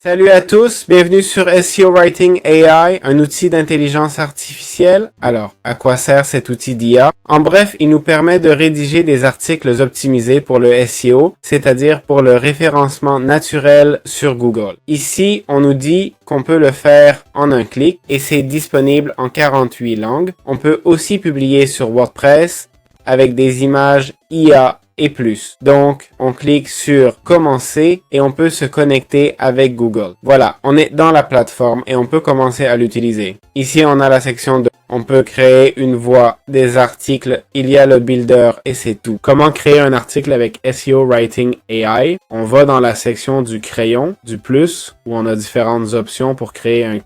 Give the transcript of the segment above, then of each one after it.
Salut à tous, bienvenue sur SEO Writing AI, un outil d'intelligence artificielle. Alors, à quoi sert cet outil d'IA? En bref, il nous permet de rédiger des articles optimisés pour le SEO, c'est-à-dire pour le référencement naturel sur Google. Ici, on nous dit qu'on peut le faire en un clic et c'est disponible en 48 langues. On peut aussi publier sur WordPress avec des images IA et plus. Donc, on clique sur commencer et on peut se connecter avec Google. Voilà, on est dans la plateforme et on peut commencer à l'utiliser. Ici, on a la section de on peut créer une voix, des articles, il y a le builder et c'est tout. Comment créer un article avec SEO Writing AI? On va dans la section du crayon, du plus, où on a différentes options pour créer un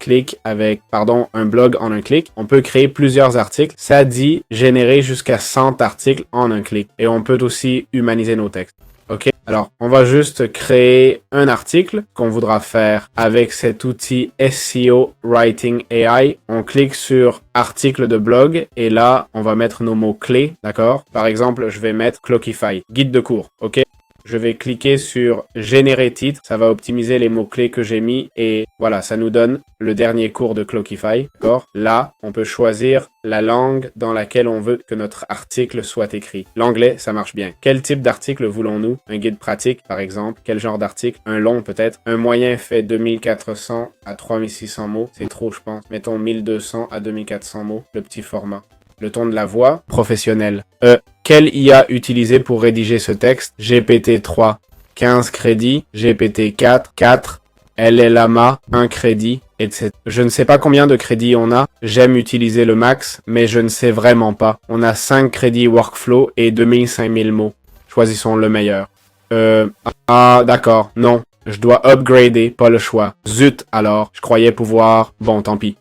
blog en un clic. On peut créer plusieurs articles. Ça dit générer jusqu'à 100 articles en un clic. Et on peut aussi humaniser nos textes. OK? Alors, on va juste créer un article qu'on voudra faire avec cet outil SEO Writing AI. On clique sur article de blog et là, on va mettre nos mots-clés, d'accord? Par exemple, je vais mettre Clockify, guide de cours, OK? Je vais cliquer sur générer titre, ça va optimiser les mots-clés que j'ai mis et voilà, ça nous donne le dernier cours de Clockify, d'accord? Là, on peut choisir la langue dans laquelle on veut que notre article soit écrit. L'anglais, ça marche bien. Quel type d'article voulons-nous? Un guide pratique, par exemple. Quel genre d'article? Un long, peut-être. Un moyen fait 2400 à 3600 mots. C'est trop, je pense. Mettons 1200 à 2400 mots, le petit format. Le ton de la voix, professionnel. Quel IA utiliser pour rédiger ce texte? GPT-3, 15 crédits. GPT-4, 4. LLama, 1 crédit, etc. Je ne sais pas combien de crédits on a. J'aime utiliser le max, mais je ne sais vraiment pas. On a 5 crédits workflow et 2000-5000 mots. Choisissons le meilleur. D'accord, non. Je dois upgrader, pas le choix. Zut alors, je croyais pouvoir... Bon, tant pis.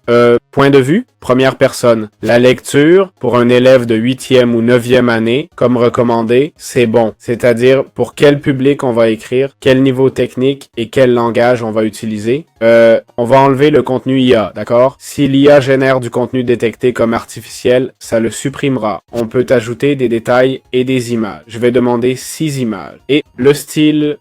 Point de vue, première personne. La lecture, pour un élève de 8e ou 9e année, comme recommandé, c'est bon. C'est-à-dire, pour quel public on va écrire, quel niveau technique et quel langage on va utiliser. On va enlever le contenu IA, d'accord? Si l'IA génère du contenu détecté comme artificiel, ça le supprimera. On peut ajouter des détails et des images. Je vais demander 6 images. Et le style...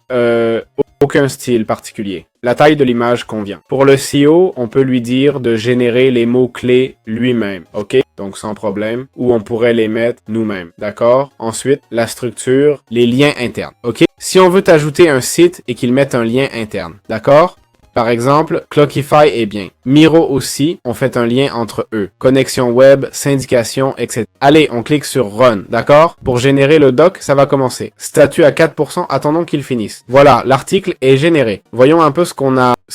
aucun style particulier. La taille de l'image convient. Pour le SEO, on peut lui dire de générer les mots-clés lui-même, ok? Donc sans problème. Ou on pourrait les mettre nous-mêmes, d'accord? Ensuite, la structure, les liens internes, ok? Si on veut ajouter un site et qu'il mette un lien interne, d'accord? Par exemple, Clockify est bien. Miro aussi, on fait un lien entre eux. Connexion web, syndication, etc. Allez, on clique sur Run, d'accord? Pour générer le doc, ça va commencer. Statut à 4%, attendons qu'il finisse. Voilà, l'article est généré. Voyons un peu ce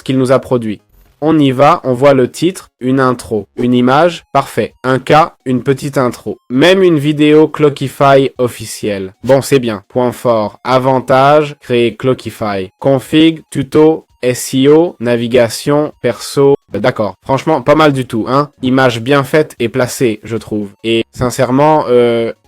qu'il nous a produit. On y va, on voit le titre, une intro, une image, parfait. Un cas, une petite intro. Même une vidéo Clockify officielle. Bon, c'est bien. Point fort. Avantage, créer Clockify. Config, tuto, SEO, navigation, perso, d'accord. Franchement, pas mal du tout, hein. Image bien faite et placée, je trouve. Et sincèrement,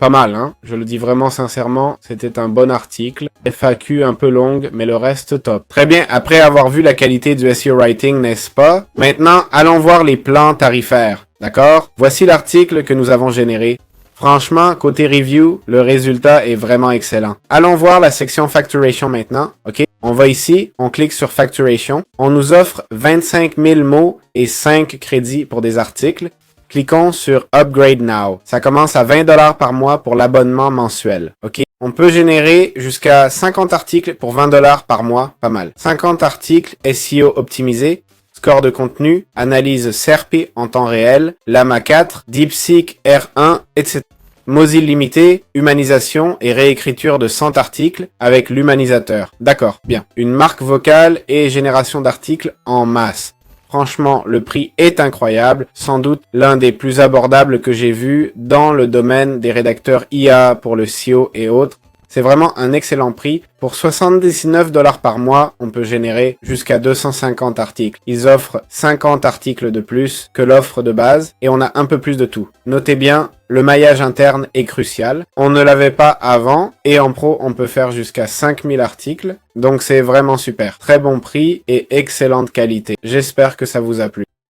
pas mal, hein. Je le dis vraiment sincèrement, c'était un bon article. FAQ un peu longue, mais le reste top. Très bien, après avoir vu la qualité du SEO Writing, n'est-ce pas? Maintenant, allons voir les plans tarifaires, d'accord? Voici l'article que nous avons généré. Franchement, côté review, le résultat est vraiment excellent. Allons voir la section Facturation maintenant, ok? On va ici, on clique sur Facturation. On nous offre 25 000 mots et 5 crédits pour des articles. Cliquons sur Upgrade Now. Ça commence à 20 $ par mois pour l'abonnement mensuel, ok? On peut générer jusqu'à 50 articles pour 20 $ par mois, pas mal. 50 articles SEO optimisés. Score de contenu, analyse SERP en temps réel, Llama 4, DeepSeek R1, etc. Mozilla limité, humanisation et réécriture de 100 articles avec l'humanisateur. D'accord, bien. Une marque vocale et génération d'articles en masse. Franchement, le prix est incroyable, sans doute l'un des plus abordables que j'ai vu dans le domaine des rédacteurs IA pour le SEO et autres. C'est vraiment un excellent prix. Pour 79 $ par mois, on peut générer jusqu'à 250 articles. Ils offrent 50 articles de plus que l'offre de base et on a un peu plus de tout. Notez bien, le maillage interne est crucial. On ne l'avait pas avant et en pro, on peut faire jusqu'à 5000 articles. Donc c'est vraiment super. Très bon prix et excellente qualité. J'espère que ça vous a plu.